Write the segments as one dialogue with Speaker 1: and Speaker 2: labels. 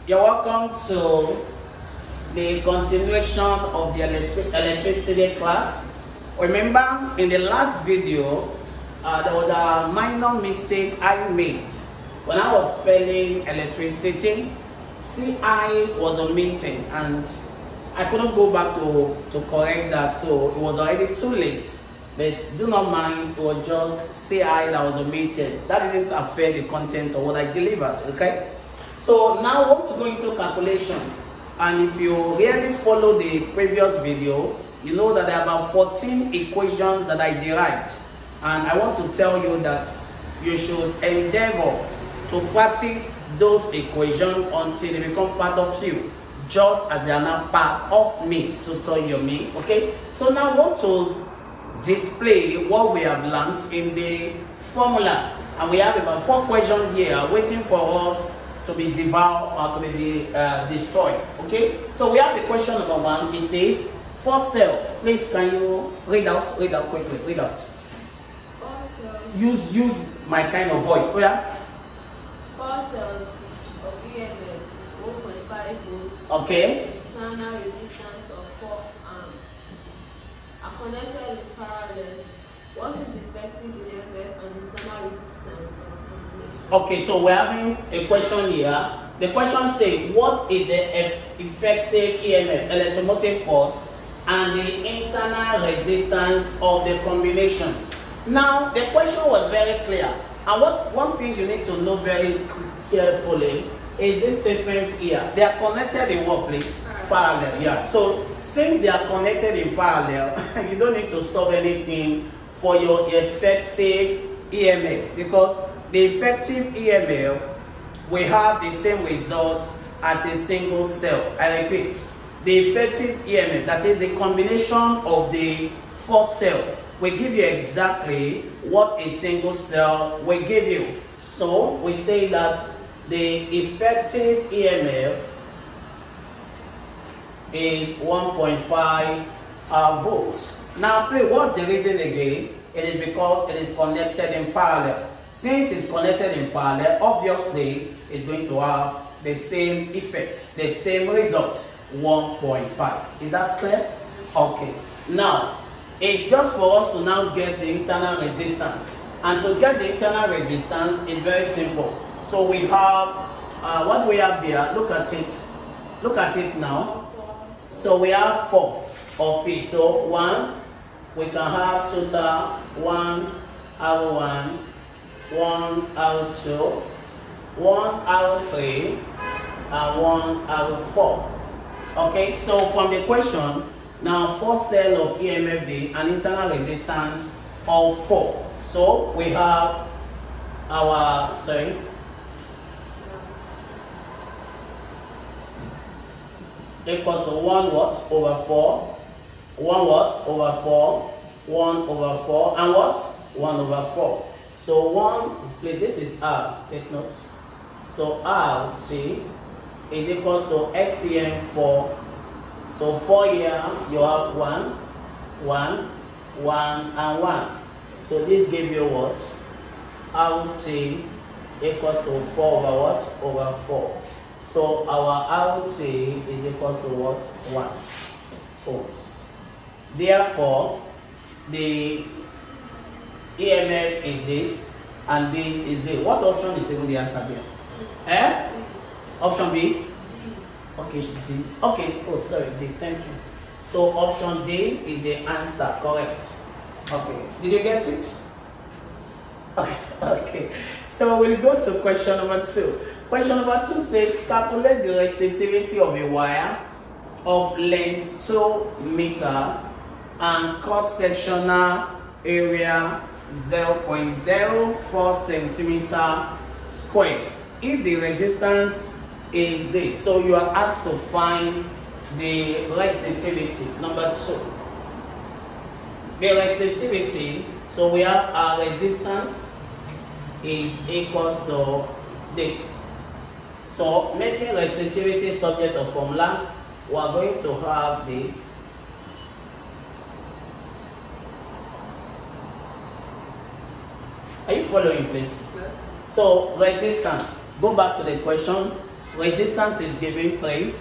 Speaker 1: You're welcome to the continuation of the electricity class. Remember, in the last video, there was a minor mistake I made. When I was spelling electricity, CI was omitted and I couldn't go back to correct that, so it was already too late. But do not mind, it was just CI that was omitted. That didn't affect the content of what I delivered, okay? So now I want to go into calculation. And if you really follow the previous video, you know that there are about 14 equations that I derived. And I want to tell you that you should endeavor to practice those equations until they become part of you, just as they are now part of me, Tutor Yomi. Okay? So now I want to display what we have learned in the formula. And we have about 4 questions here waiting for us to be devoured or to be destroyed. Okay? So we have the question number 1. It says, for cell. Please, can you read out quickly? Read out. Use my kind of voice. Oh yeah?
Speaker 2: 4 cells of EMF 1.5 volts.
Speaker 1: Okay.
Speaker 2: Internal resistance of 4 ohm are connected in parallel. What is the effective EMF and internal resistance of combination?
Speaker 1: Okay, so we're having a question here. The question says, what is the effective EMF, electromotive force, and the internal resistance of the combination? Now, the question was very clear. And one thing you need to know very carefully is this statement here. They are connected in what, please? Parallel. Yeah. So, since they are connected in parallel, you don't need to solve anything for your effective EMF, because the effective EMF will have the same result as a single cell. I repeat, the effective EMF, that is the combination of the 4 cells, will give you exactly what a single cell will give you. So we say that the effective EMF is 1.5 volts. Now please, what's the reason again? It is because it is connected in parallel. Since it's connected in parallel, obviously it's going to have the same effect, the same result, 1.5. Is that clear? Okay. Now, it's just for us to now get the internal resistance. And to get the internal resistance is very simple. So we have, what we have there, look at it. Look at it now. So we have 4 of it. So 1, we can have total 1 R1, 1 R2, 1 R3, and 1 R4. Okay, so from the question, now 4 cells of EMFD and internal resistance of 4. So we have our, equals to 1 watt over 4, 1 watt over 4, 1 over 4, and what? 1 over 4. So 1, please, this is R, take notes. So RT is equals to SCM 4. So 4 here, you have 1, 1, 1, and 1. So this gives you what? RT equals to 4 over what? Over 4. So our RT is equals to what? 1 ohms. Therefore, the EMF is this, and this is this. What option is even the answer here? Eh? Option B? Okay, D. Okay, oh sorry, D, thank you. So option D is the answer, correct. Okay, did you get it? Okay, so we'll go to question number 2. Question number 2 says, calculate the resistivity of a wire of length 2 meter and cross-sectional area 0.04 centimeter square. If the resistance is this, so you are asked to find the resistivity. Number 2, the resistivity. So we have our resistance is equals to this. So making resistivity subject of formula, we are going to have this. Are you following, please? So resistance. Go back to the question. resistance is given 3.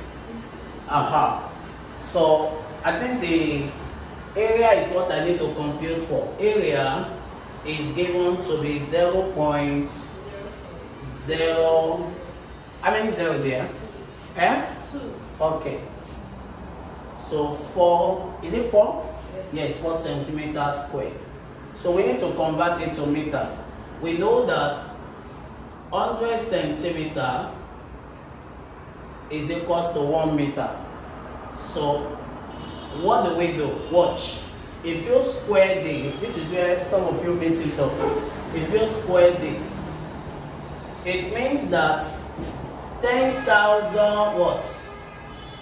Speaker 1: Aha. So I think the area is what I need to compute for. Area is given to be 0.0. How many zero there? Eh?
Speaker 2: 2.
Speaker 1: Okay. So 4, is it 4? Yes, 4 centimeters square. So we need to convert it to meter. We know that 100 centimeter is equals to 1 meter. So what do we do? Watch. If you square this is where some of you miss it up. If you square this, it means that 10,000 what?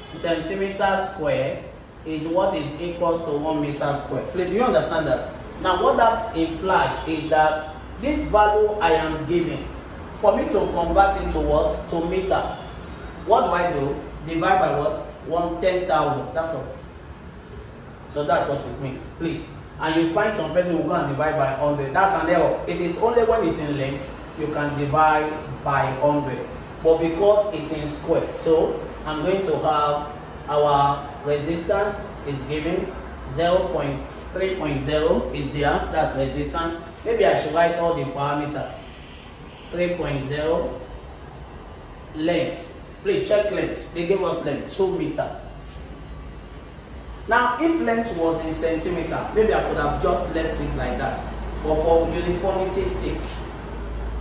Speaker 1: Centimeters square is what is equals to 1 meter square. Please, do you understand that? Now what that implies is that this value I am giving, for me to convert into what? To meter. What do? Divide by what? 110,000. That's all. So that's what it means. Please. And you find some person who go and divide by 100. That's an error. It is only when it's in length you can divide by 100. But because it's in square, so I'm going to have our resistance is given 0.3.0 is there. That's resistance. Maybe I should write all the parameter. 3.0 length. Please check length. They give us length 2 meter. Now, if length was in centimeter, maybe I could have just left it like that. But for uniformity's sake,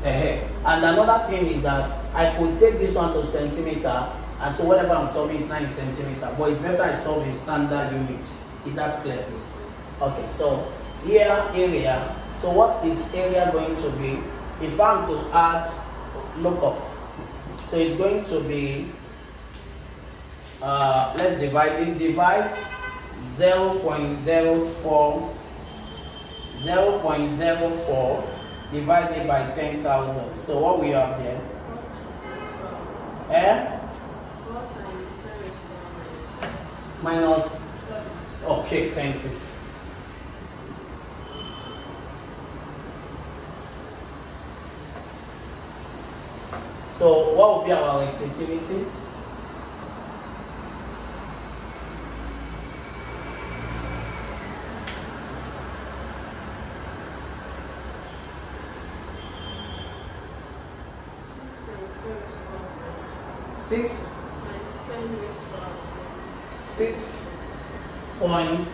Speaker 1: and another thing is that I could take this one to centimeter, and so whatever I'm solving is 9 centimeter. But it's better I solve in standard units. Is that clear, please? Okay, so here area. So what is area going to be? If I'm to add lookup, so it's going to be let's divide it. Divide 0.04 divided by 10,000. So what we have there?
Speaker 2: 4 times 10 is
Speaker 1: minus. Okay, thank you. So what will be our resistivity? Six
Speaker 2: times 10 raised to power
Speaker 1: 6 point.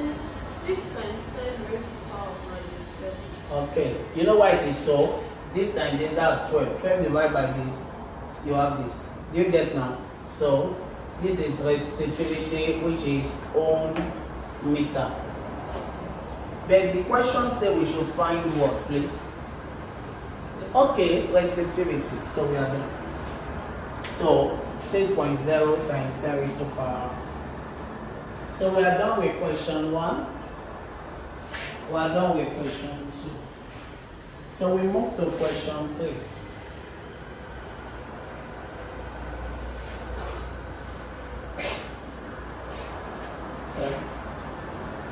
Speaker 2: 6 times 10 raised to power minus 7.
Speaker 1: Okay, you know why it is so? This time this, that's 12. 12 divided by this, you have this. Do you get now? So this is resistivity, which is ohm meter. But the question says we should find what, please? Okay, resistivity. So we are done. So 6.0 times 10 raised to power. So we are done with question 1. We are done with question 2. So we move to question 3.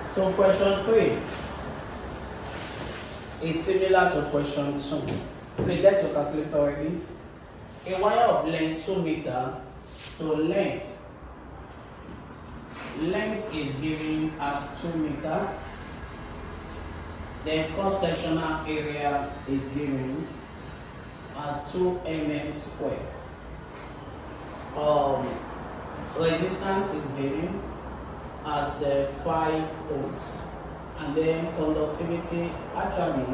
Speaker 1: So question 3 is similar to question 2. Please get your calculator already. A wire of length 2 meter. So length is given as 2 meter. Then cross-sectional area is given as 2 mm square. Resistance is given as 5 ohms. And then conductivity, actually,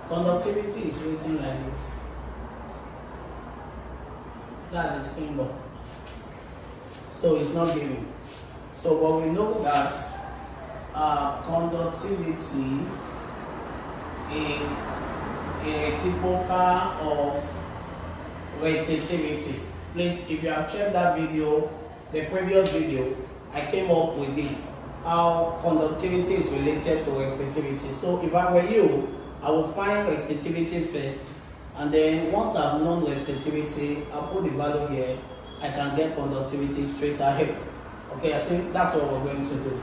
Speaker 1: conductivity is written like this. That's the symbol. So it's not given. So, but we know that conductivity is a reciprocal of resistivity. Please, if you have checked that video, the previous video, I came up with this, how conductivity is related to resistivity. So if I were you, I will find resistivity first, and then once I've known resistivity, I'll put the value here, I can get conductivity straight ahead. Okay, I think that's what we're going to do.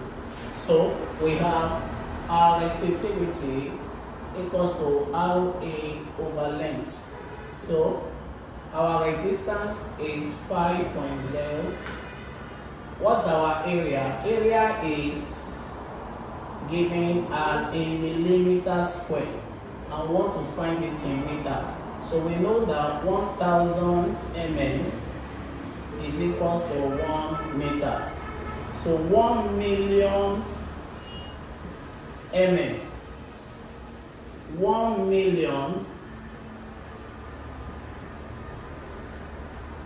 Speaker 1: So we have our resistivity equals to RA over length. So Our resistance is 5.0. What's our area? Area is given as a millimeter square. I want to find it in meter. So we know that 1000 mm is equals to 1 meter. So 1 million mm, 1 million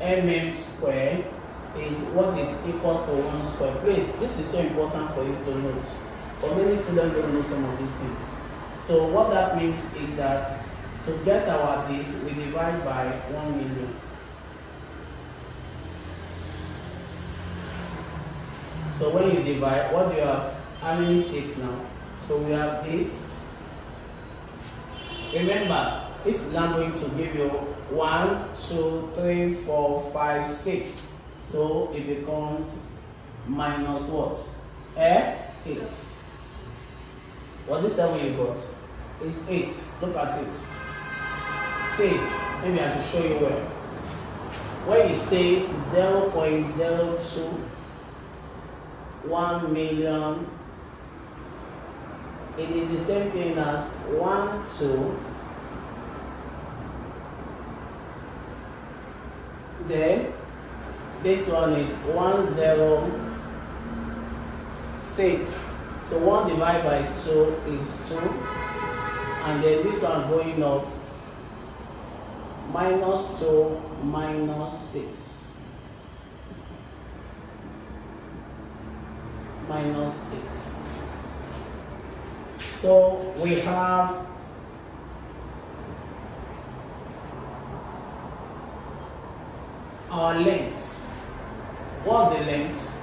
Speaker 1: mm square is what is equals to 1 square. Please, this is so important for you to note. But many students don't know some of these things. So what that means is that to get our this, we divide by 1 million. So when you divide, what do you have? How many 6 now? So we have this. Remember, this is now going to give you 1, 2, 3, 4, 5, 6. So it becomes minus what? 8. What is that one you got? It's 8. Look at it. Say it. Maybe I should show you where. When you say 0.02 1 million, it is the same thing as 1, 2. Then this one is 1, 0. Say it. So 1 divided by 2 is 2. And then this one going up, minus 2 minus 6 minus 8. So we have our length. What's the length?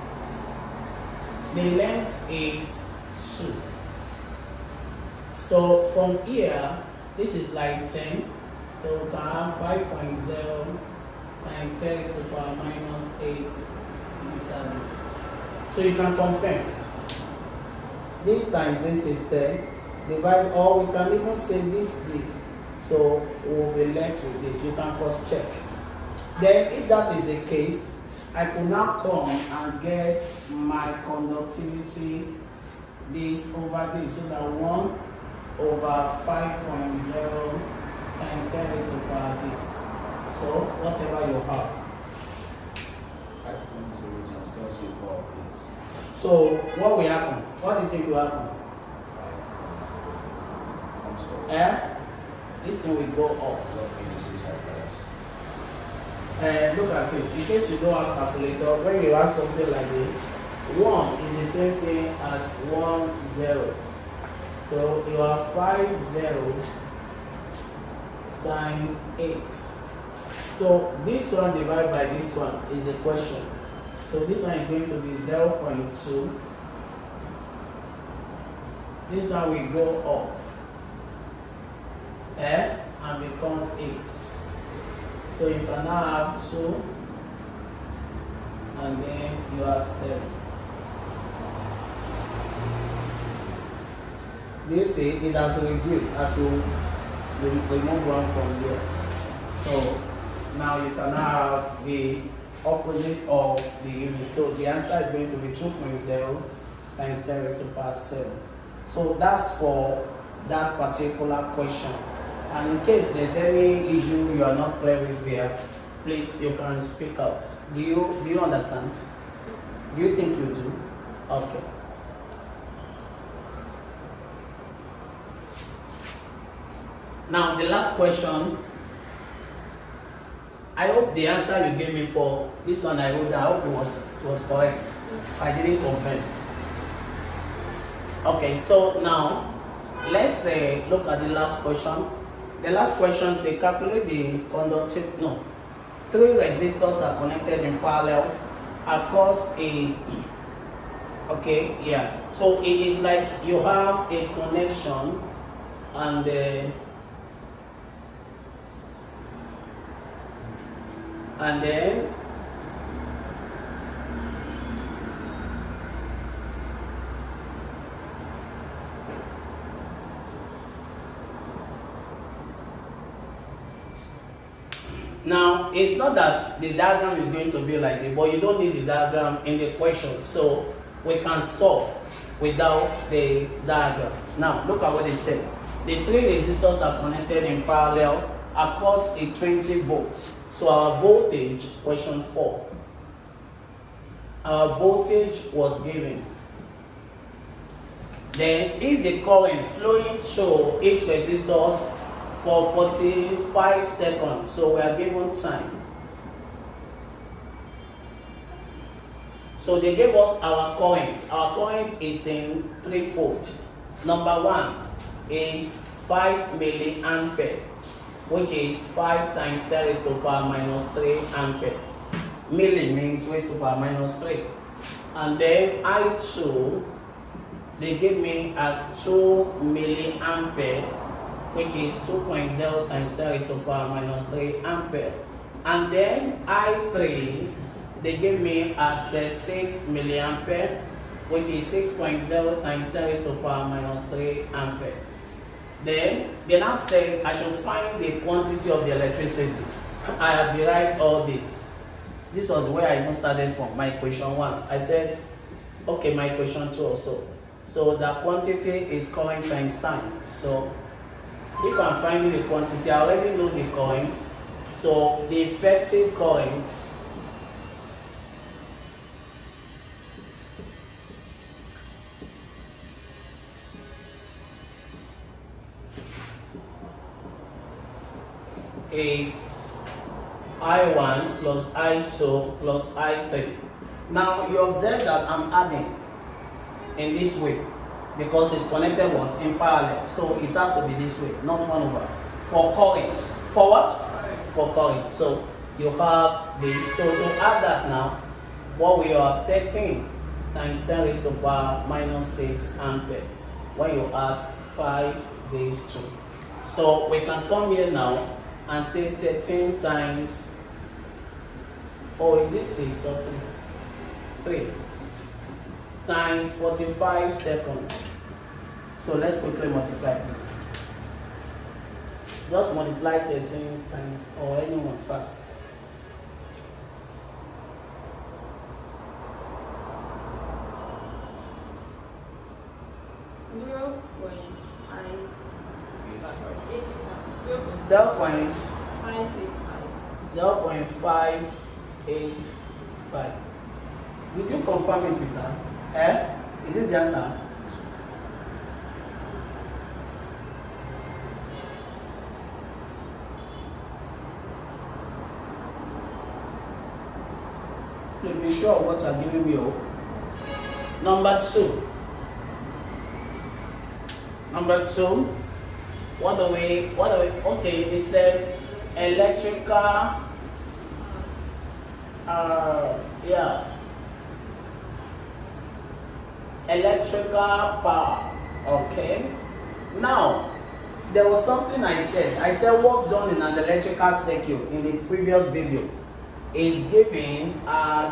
Speaker 1: The length is 2. So from here, this is like 10. So we can have 5.0 times 10 to the power minus 8 meters. So you can confirm. This times this is 10. Divide, or we can even say this. So we'll be left with this. You can cross check. Then if that is the case, I could now come and get my conductivity this over this, so that 1 over 5.0 times 10 is to the power this. So whatever you have.
Speaker 3: 5.0 times 10 to the power of 8.
Speaker 1: So what will happen? What do you think will happen?
Speaker 3: 5.0 comes up.
Speaker 1: This thing will go up.
Speaker 3: 86 hypers.
Speaker 1: Look at it. In case you don't have calculator, when you have something like this, 1 is the same thing as 1, 0. So you have 5, 0 times 8. So this one divided by this one is a question. So this one is going to be 0.2. This one will go up and become 8. So you can now have 2 and then you have 7. You see, it has reduced as you remove one from here. So now you can have the opposite of the unit. So the answer is going to be 2.0 times 10 raised to the power 7. So that's for that particular question. And in case there's any issue you are not clear with here, please, you can speak out. Do you understand? Do you think you do? Okay. Now the last question. I hope the answer you gave me for this one I hope it was correct. I didn't confirm. Okay, so now let's look at the last question. The last question says calculate the conductivity. No, 3 resistors are connected in parallel across a. Okay, yeah. So it is like you have a connection and then Now, it's not that the diagram is going to be like this, but you don't need the diagram in the question. So we can solve without the diagram. Now, look at what they said. The three resistors are connected in parallel across a 20 volts. So our voltage, question 4. Our voltage was given. Then, if the current flowing through each resistor for 45 seconds, so we are given time. So they gave us our current. Our current is in 3-fold. Number 1 is 5 milliampere, which is 5 times 10 raised to the power minus 3 ampere. Milli means raised to the power minus 3. And then I2, they give me as 2 milliampere, which is 2.0 times 10 raised to the power minus 3 ampere. And then I3, they give me as 6 milliampere, which is 6.0 times 10 raised to the power minus 3 ampere. Then they now said I should find the quantity of the electricity. I have derived all this. This was where I even started from, my question 1. I said, okay, my question 2 also. So the quantity is current times time. So if I'm finding the quantity, I already know the current. So the effective current is I1 plus I2 plus I3. Now you observe that I'm adding in this way because it's connected what? In parallel. So it has to be this way, not 1 over. For current. For what? For current. So you have this. So to add that now, what we are 13 times 10 raised to the power minus 6 ampere. When you add 5 days 2. So we can come here now and say 13 times, or is it 6 or 3? 3 times 45 seconds. So let's quickly multiply, please. Just multiply 13 times, or anyone fast.
Speaker 2: Zero point five.
Speaker 1: 0.585. Will you confirm it with that? Is this the answer? Please be sure of what you are giving me. Number 2. What do we, okay, it said electrical, electrical power, okay. Now, there was something I said work done in an electrical circuit in the previous video is given as,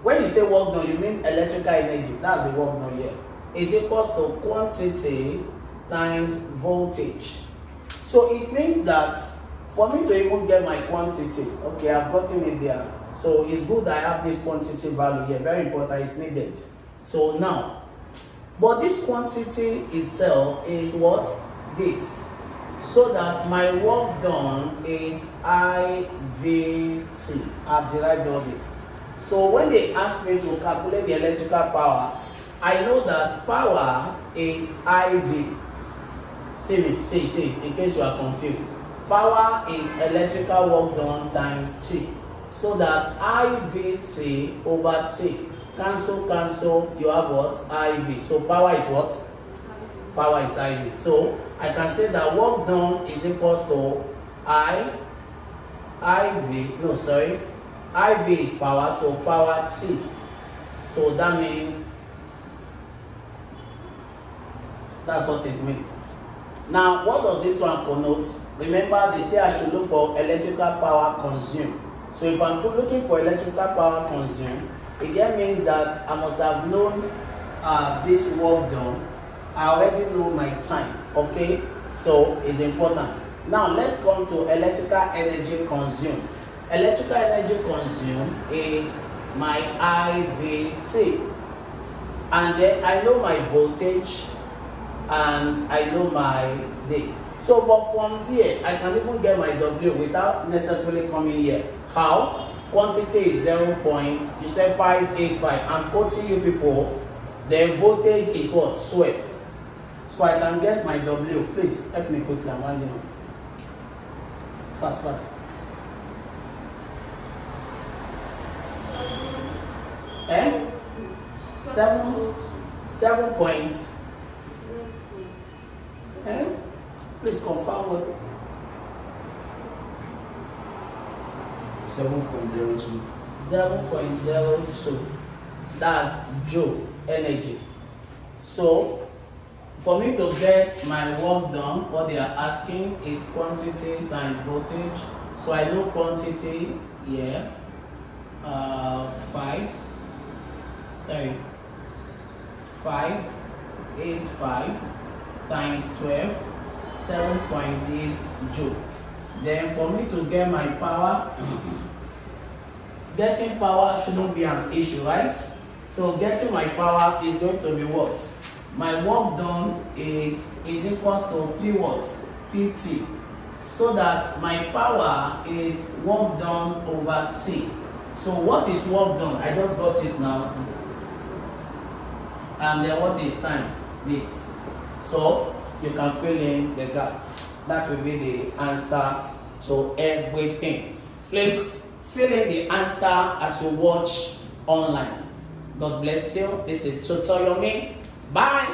Speaker 1: when you say work done, you mean electrical energy, that's the work done here, is equals to quantity times voltage. So it means that for me to even get my quantity, okay, I've gotten it there. So it's good I have this quantity value here, very important, it's needed. So now, but this quantity itself is what? This. So that my work done is IVT. I've derived all this. So when they ask me to calculate the electrical power, I know that power is IV. See it, in case you are confused. Power is electrical work done times T. So that IVT over T. Cancel, you have what? IV. So power is what? Power is IV. So I can say that work done is equal to IV is power, so power T. So that means, that's what it means. Now, what does this one connote? Remember, they say I should look for electrical power consumed. So if I'm looking for electrical power consumed, it then means that I must have known this work done. I already know my time, okay? So it's important. Now let's come to electrical energy consumed. Electrical energy consumed is my IVT. And then I know my voltage and I know my this. So, but from here, I can even get my W without necessarily coming here. How? Quantity is 0.585. I'm quoting you people. The voltage is what? 12. So I can get my W. Please help me quickly. I'm winding off. Fast. Eh? 7 points. Eh? Please confirm what?
Speaker 3: 7.02.
Speaker 1: 0.02. That's joule energy. So for me to get my work done, what they are asking is quantity times voltage. So I know quantity here, 585 times 12, 7.8 joule. Then for me to get my power, getting power shouldn't be an issue, right? So getting my power is going to be what? My work done is equals to P what? PT. So that my power is work done over T. So what is work done? I just got it now. And then what is time? This. So you can fill in the gap. That will be the answer to everything. Please fill in the answer as you watch online. God bless you. This is Tutor Yomi. Bye.